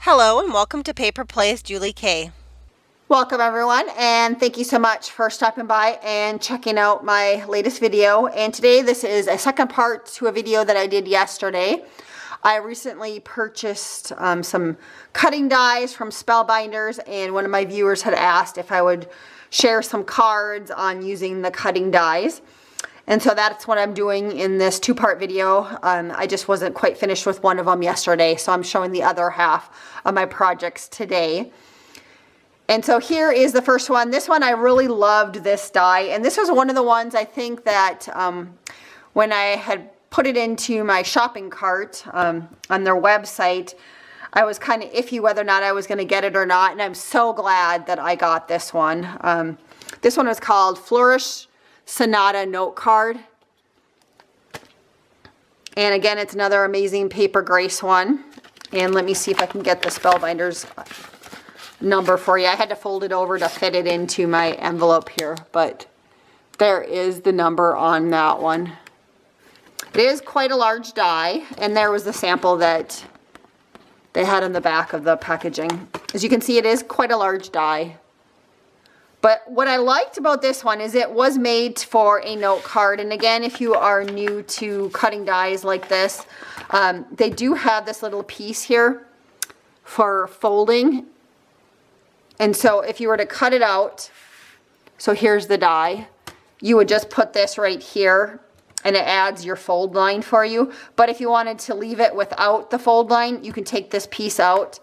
Hello and welcome to Paper Plays Julie K. Welcome everyone, and thank you so much for stopping by and checking out my latest video. And today this is a second part to a video that I did yesterday. I recently purchased some cutting dies from Spellbinders, and one of my viewers had asked if I would share some cards on using the cutting dies. And so that's what I'm doing in this two-part video. I just wasn't quite finished with one of them yesterday, so I'm showing the other half of my projects today. And so here is the first one. This one, I really loved this die, and this was one of the ones I think that when I had put it into my shopping cart on their website, I was kind of iffy whether or not I was going to get it or not, and I'm so glad that I got this one. This one was called Flourish Sonata Note Card. And again, it's another amazing paper grace one. And let me see if I can get the Spellbinders number for you. I had to fold it over to fit it into my envelope here, but there is the number on that one. It is quite a large die, and there was the sample that they had on the back of the packaging. As you can see, it is quite a large die. But what I liked about this one is it was made for a note card. And again, if you are new to cutting dies like this, they do have this little piece here for folding. And so if you were to cut it out, so here's the die, you would just put this right here and it adds your fold line for you. But if you wanted to leave it without the fold line, you can take this piece out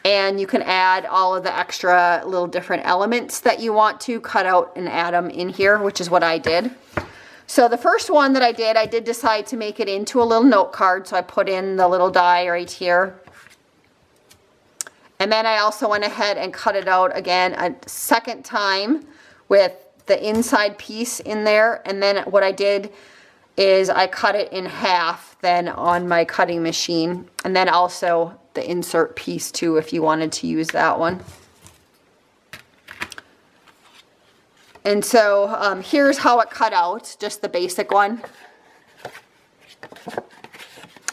and you can add all of the extra little different elements that you want to cut out and add them in here, which is what I did. So the first one that I did decide to make it into a little note card. So I put in the little die right here. And then I also went ahead and cut it out again a second time with the inside piece in there. And then what I did is I cut it in half then on my cutting machine. And then also the insert piece too, if you wanted to use that one. And so here's how it cut out, just the basic one.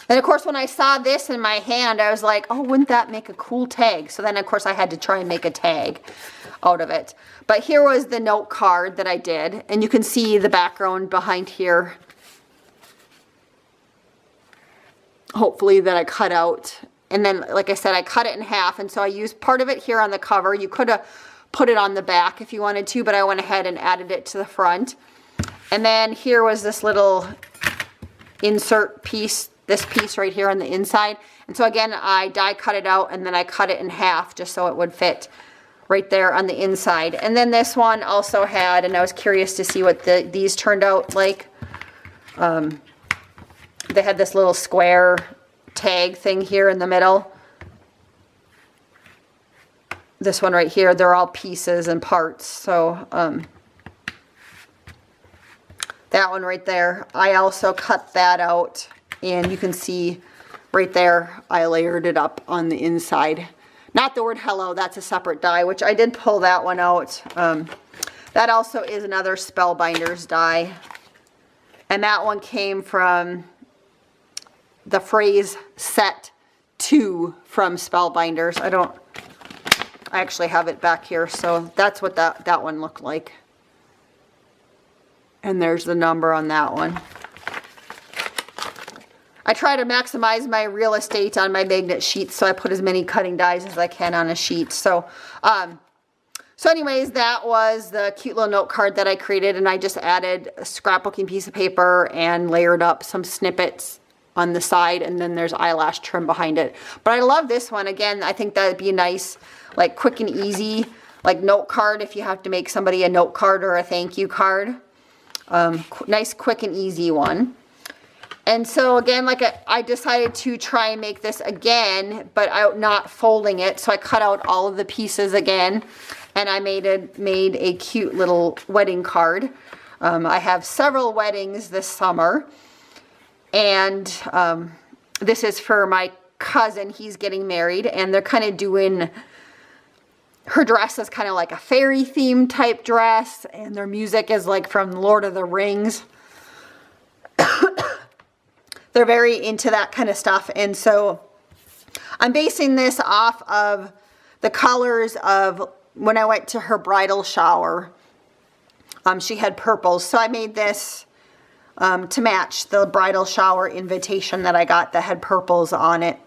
And of course, when I saw this in my hand, I was like, oh, wouldn't that make a cool tag? So then, of course, I had to try and make a tag out of it. But here was the note card that I did. And you can see the background behind here. Hopefully that I cut out. And then, like I said, I cut it in half. And so I used part of it here on the cover. You could have put it on the back if you wanted to, but I went ahead and added it to the front. And then here was this little insert piece, this piece right here on the inside. And so again, I die cut it out and then I cut it in half just so it would fit right there on the inside. And then this one also had, and I was curious to see what these turned out like. They had this little square tag thing here in the middle. This one right here, they're all pieces and parts. So that one right there, I also cut that out. And you can see right there, I layered it up on the inside. Not the word hello, that's a separate die, which I did pull that one out. That also is another Spellbinders die. And that one came from the phrase set 2 from Spellbinders. I actually have it back here, so that's what that one looked like. And there's the number on that one. I try to maximize my real estate on my magnet sheets, so I put as many cutting dies as I can on a sheet. So anyways, that was the cute little note card that I created, and I just added a scrapbooking piece of paper and layered up some snippets on the side, and then there's eyelash trim behind it. But I love this one. Again, I think that'd be a nice, like, quick and easy, like, note card if you have to make somebody a note card or a thank you card. Nice, quick and easy one. And so again, like I decided to try and make this again, but out not folding it. So I cut out all of the pieces again, and I made a cute little wedding card. I have several weddings this summer, and this is for my cousin. He's getting married, and they're kind of doing, her dress is kind of like a fairy theme type dress, and their music is like from Lord of the Rings. They're very into that kind of stuff, and so I'm basing this off of the colors of when I went to her bridal shower. She had purples, so I made this to match the bridal shower invitation that I got that had purples on it.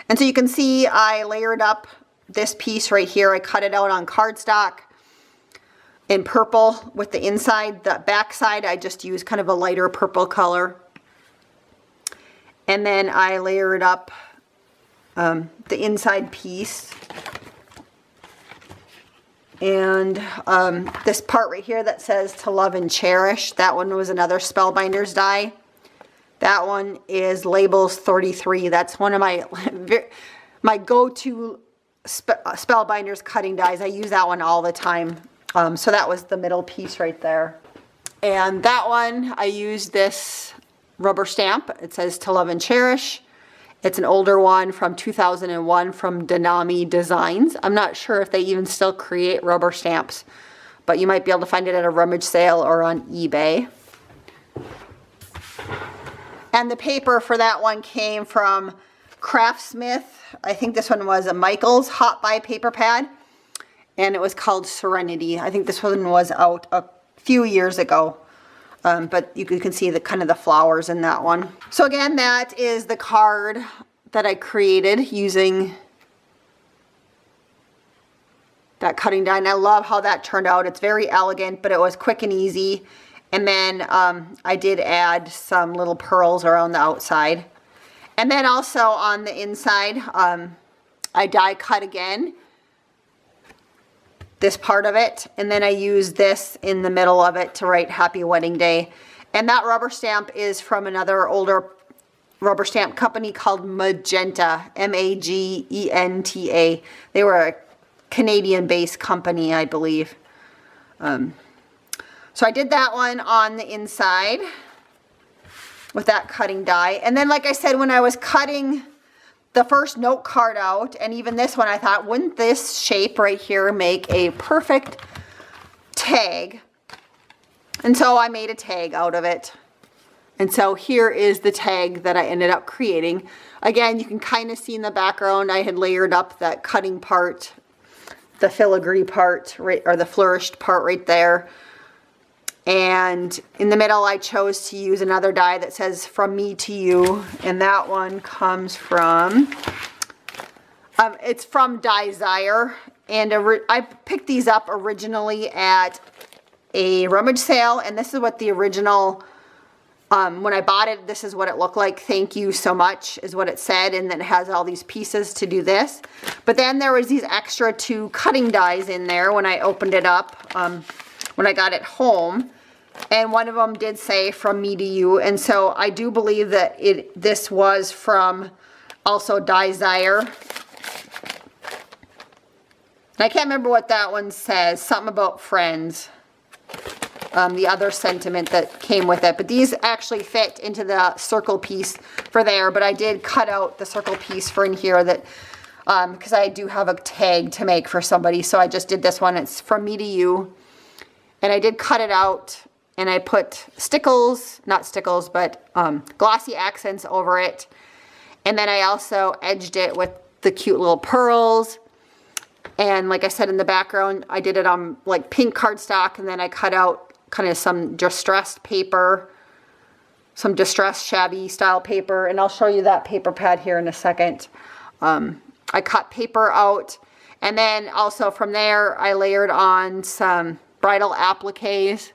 And so you can see I layered up this piece right here. I cut it out on cardstock in purple with the inside. The back side I just used kind of a lighter purple color. And then I layered up the inside piece. And this part right here that says to love and cherish, that one was another Spellbinders die. That one is Labels 33. That's one of my go-to Spellbinders cutting dies. I use that one all the time. So that was the middle piece right there. And that one, I used this rubber stamp. It says to love and cherish. It's an older one from 2001 from Denami Designs. I'm not sure if they even still create rubber stamps, but you might be able to find it at a rummage sale or on eBay. And the paper for that one came from Craftsmith. I think this one was a Michaels Hot Buy paper pad, and it was called Serenity. I think this one was out a few years ago. But you can see the kind of the flowers in that one. So again, that is the card that I created using that cutting die. And I love how that turned out. It's very elegant, but it was quick and easy. And then I did add some little pearls around the outside. And then also on the inside, I die cut again this part of it, and then I use this in the middle of it to write Happy Wedding Day. And that rubber stamp is from another older rubber stamp company called Magenta, M-A-G-E-N-T-A. They were a Canadian-based company, I believe. So I did that one on the inside with that cutting die. And then, like I said, when I was cutting the first note card out, and even this one, I thought, wouldn't this shape right here make a perfect tag? And so I made a tag out of it. And so here is the tag that I ended up creating. Again, you can kind of see in the background, I had layered up that cutting part, the filigree part, right, or the flourished part right there. And in the middle, I chose to use another die that says From Me to You. And that one comes from, it's from Desire. And I picked these up originally at a rummage sale. And this is what the original, when I bought it, this is what it looked like. Thank you so much is what it said. And then it has all these pieces to do this. But then there was these extra 2 cutting dies in there when I opened it up. When I got it home, and one of them did say From Me to You, and so I do believe that this was from also Desire. And I can't remember what that one says, something about friends, the other sentiment that came with it, but these actually fit into the circle piece for there, but I did cut out the circle piece for in here that because I do have a tag to make for somebody, so I just did this one. It's From Me to You. And I did cut it out, and I put stickles, not stickles, but glossy accents over it. And then I also edged it with the cute little pearls. And like I said in the background, I did it on like pink cardstock, and then I cut out kind of some distressed paper, some distressed shabby style paper. And I'll show you that paper pad here in a second. I cut paper out, and then also from there, I layered on some bridal appliques,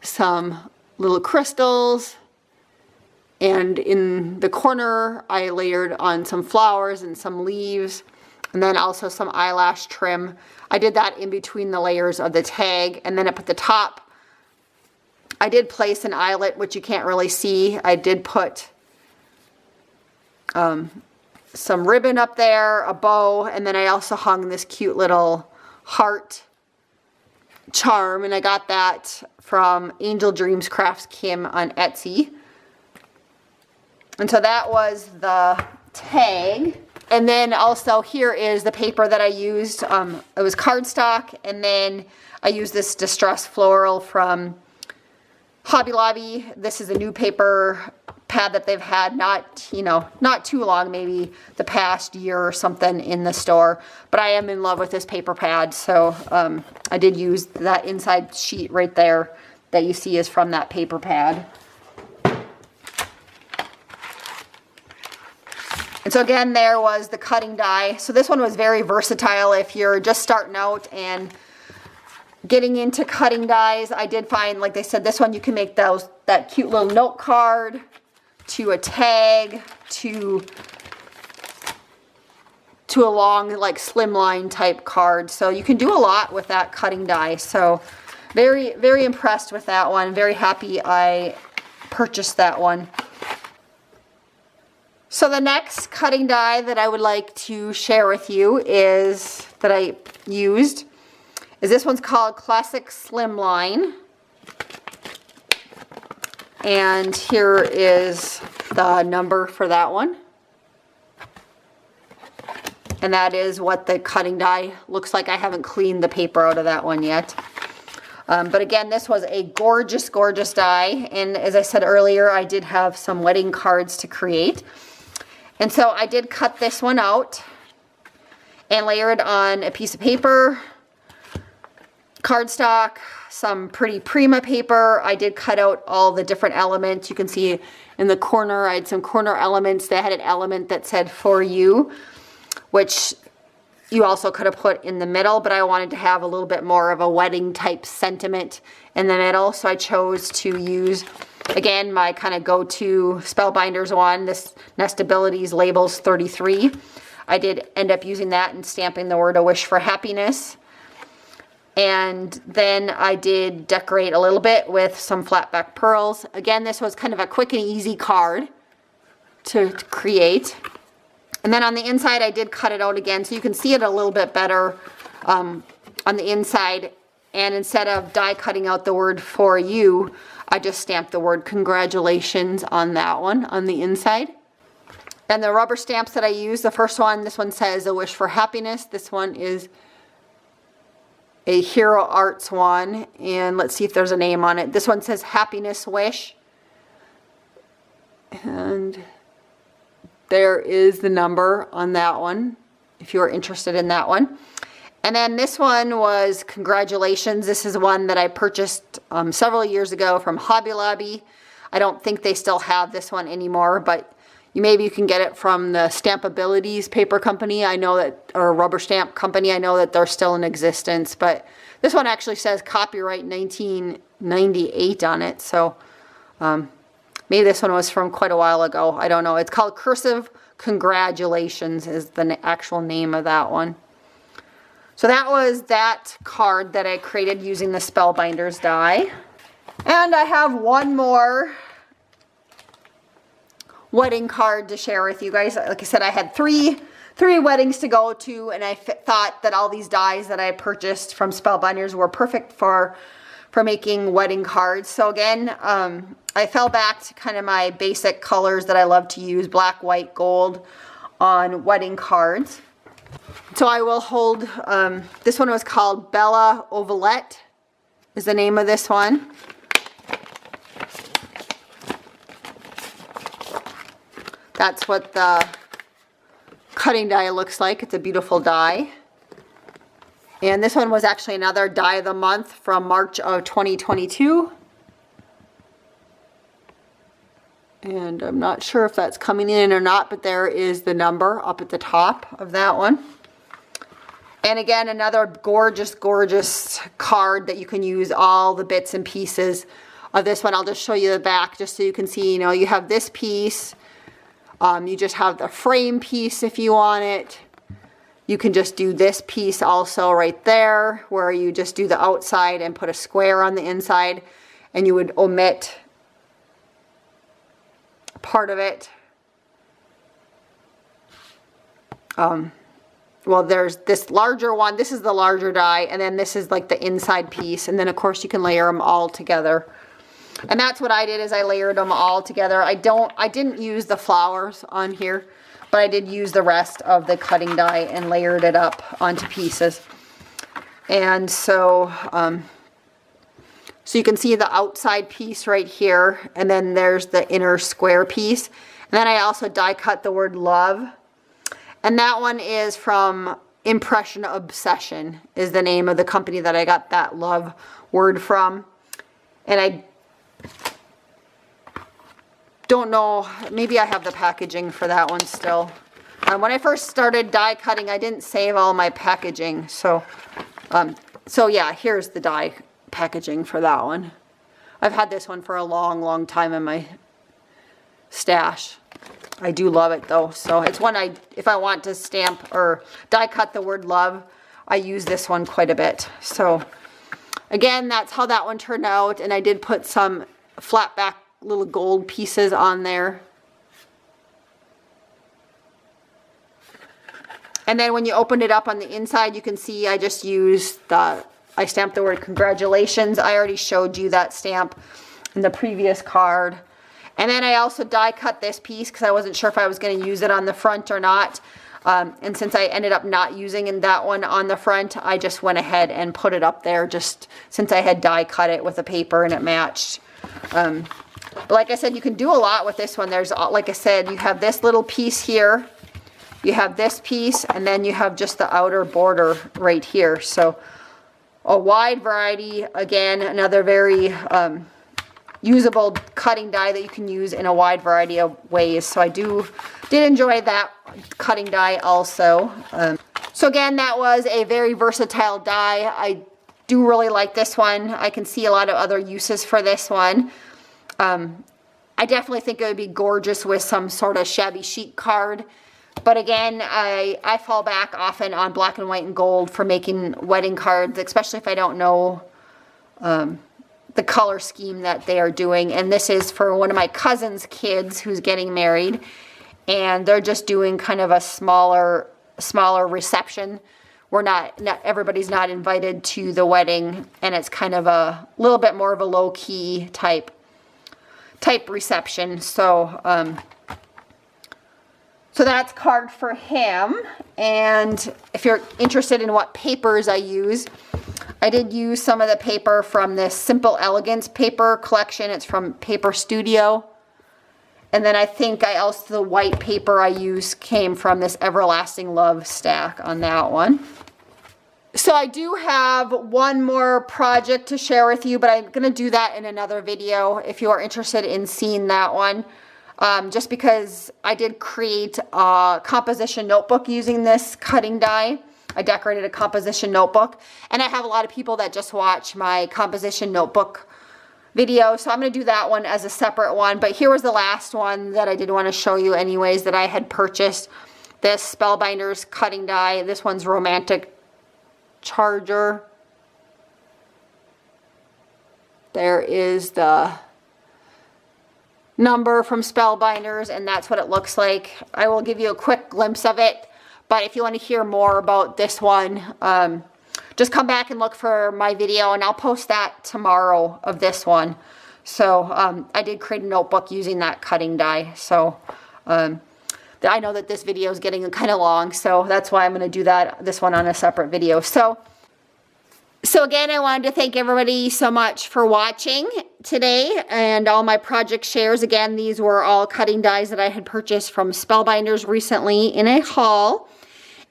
some little crystals, and in the corner I layered on some flowers and some leaves, and then also some eyelash trim. I did that in between the layers of the tag, and then up at the top I did place an eyelet, which you can't really see. I did put some ribbon up there, a bow, and then I also hung this cute little heart charm, and I got that from Angel Dreams Crafts Kim on Etsy. And so that was the tag. And then also here is the paper that I used. It was cardstock, and then I used this distressed floral from Hobby Lobby. This is a new paper pad that they've had not, you know, not too long, maybe the past year or something in the store. But I am in love with this paper pad, so I did use that inside sheet right there that you see is from that paper pad. And so again, there was the cutting die. So this one was very versatile if you're just starting out and getting into cutting dies. I did find, like they said, this one you can make that cute little note card, to a tag, to a long, like, slimline type card. So you can do a lot with that cutting die. So very, very impressed with that one. Very happy I purchased that one. So the next cutting die that I would like to share with you is, that I used, is this one's called Classic Slimline. And here is the number for that one. And that is what the cutting die looks like. I haven't cleaned the paper out of that one yet. But again, this was a gorgeous, gorgeous die. And as I said earlier, I did have some wedding cards to create. And so I did cut this one out and layer it on a piece of paper, cardstock, some pretty Prima paper. I did cut out all the different elements. You can see in the corner, I had some corner elements that had an element that said "for you," which you also could have put in the middle, but I wanted to have a little bit more of a wedding type sentiment in the middle. So I chose to use, again, my kind of go-to Spellbinders one, this Nestabilities Labels 33. I did end up using that and stamping the word "A Wish for Happiness." And then I did decorate a little bit with some flat back pearls. Again, this was kind of a quick and easy card to create. And then on the inside, I did cut it out again so you can see it a little bit better on the inside. And instead of die cutting out the word "for you," I just stamped the word "congratulations" on that one on the inside. And the rubber stamps that I used, the first one, this one says "A Wish for Happiness." This one is a Hero Arts one, and let's see if there's a name on it. This one says "Happiness Wish," and there is the number on that one if you're interested in that one. And then this one was "Congratulations." This is one that I purchased several years ago from Hobby Lobby. I don't think they still have this one anymore, but maybe you can get it from the Stampabilities paper company. I know that, or rubber stamp company. I know that they're still in existence, but this one actually says copyright 1998 on it. So maybe this one was from quite a while ago. I don't know. It's called Cursive Congratulations is the actual name of that one. So that was that card that I created using the Spellbinders die. And I have one more wedding card to share with you guys. Like I said, I had three weddings to go to, and I thought that all these dies that I purchased from Spellbinders were perfect for making wedding cards. So again, I fell back to kind of my basic colors that I love to use, black, white, gold, on wedding cards. So I will hold, this one was called Bella Ovalette, is the name of this one. That's what the cutting die looks like. It's a beautiful die. And this one was actually another die of the month from March of 2022. And I'm not sure if that's coming in or not, but there is the number up at the top of that one. And again, another gorgeous, gorgeous card that you can use all the bits and pieces of this one. I'll just show you the back just so you can see, you know, you have this piece. You just have the frame piece if you want it. You can just do this piece also right there where you just do the outside and put a square on the inside, and you would omit part of it. Well, there's this larger one. This is the larger die, and then this is like the inside piece, and then of course you can layer them all together. And that's what I did, is I layered them all together. I didn't use the flowers on here, but I did use the rest of the cutting die and layered it up onto pieces. And so So you can see the outside piece right here, and then there's the inner square piece. And then I also die cut the word love. And that one is from Impression Obsession, is the name of the company that I got that love word from. And I don't know, maybe I have the packaging for that one still. When I first started die cutting, I didn't save all my packaging. So yeah, here's the die packaging for that one. I've had this one for a long, long time in my stash. I do love it though. So it's one if I want to stamp or die cut the word love, I use this one quite a bit. So again, that's how that one turned out. And I did put some flat back little gold pieces on there. And then when you open it up on the inside, you can see I just used I stamped the word congratulations. I already showed you that stamp in the previous card. And then I also die cut this piece because I wasn't sure if I was going to use it on the front or not. And since I ended up not using that one on the front, I just went ahead and put it up there just since I had die cut it with the paper and it matched. But like I said, you can do a lot with this one. There's, like I said, you have this little piece here. You have this piece, and then you have just the outer border right here. So a wide variety. Again, another very usable cutting die that you can use in a wide variety of ways. So I did enjoy that cutting die also. So again, that was a very versatile die. I do really like this one. I can see a lot of other uses for this one. I definitely think it would be gorgeous with some sort of shabby chic card. But again, I fall back often on black and white and gold for making wedding cards, especially if I don't know the color scheme that they are doing. And this is for one of my cousin's kids who's getting married. And they're just doing kind of a smaller reception. Everybody's not invited to the wedding. And it's kind of a little bit more of a low-key type reception. So that's card for him. And if you're interested in what papers I use, I did use some of the paper from this Simple Elegance paper collection. It's from Paper Studio. And then I think the white paper I used came from this Everlasting Love stack on that one. So I do have one more project to share with you, but I'm going to do that in another video if you are interested in seeing that one. Just because I did create a composition notebook using this cutting die. I decorated a composition notebook, and I have a lot of people that just watch my composition notebook video, so I'm going to do that one as a separate one. But here was the last one that I did want to show you anyways that I had purchased. This Spellbinders cutting die. This one's Romantic Charger. There is the number from Spellbinders, and that's what it looks like. I will give you a quick glimpse of it, but if you want to hear more about this one, just come back and look for my video, and I'll post that tomorrow of this one. So I did create a notebook using that cutting die. So I know that this video is getting kind of long, so that's why I'm going to do this one on a separate video. So again, I wanted to thank everybody so much for watching today and all my project shares. Again, these were all cutting dies that I had purchased from Spellbinders recently in a haul.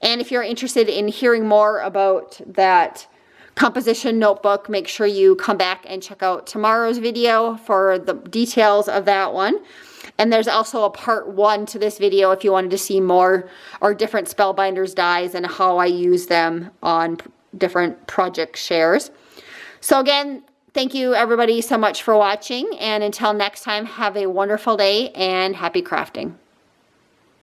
And if you're interested in hearing more about that composition notebook, make sure you come back and check out tomorrow's video for the details of that one. And there's also a part 1 to this video if you wanted to see more or different Spellbinders dies and how I use them on different project shares. So again, thank you everybody so much for watching, and until next time, have a wonderful day and happy crafting.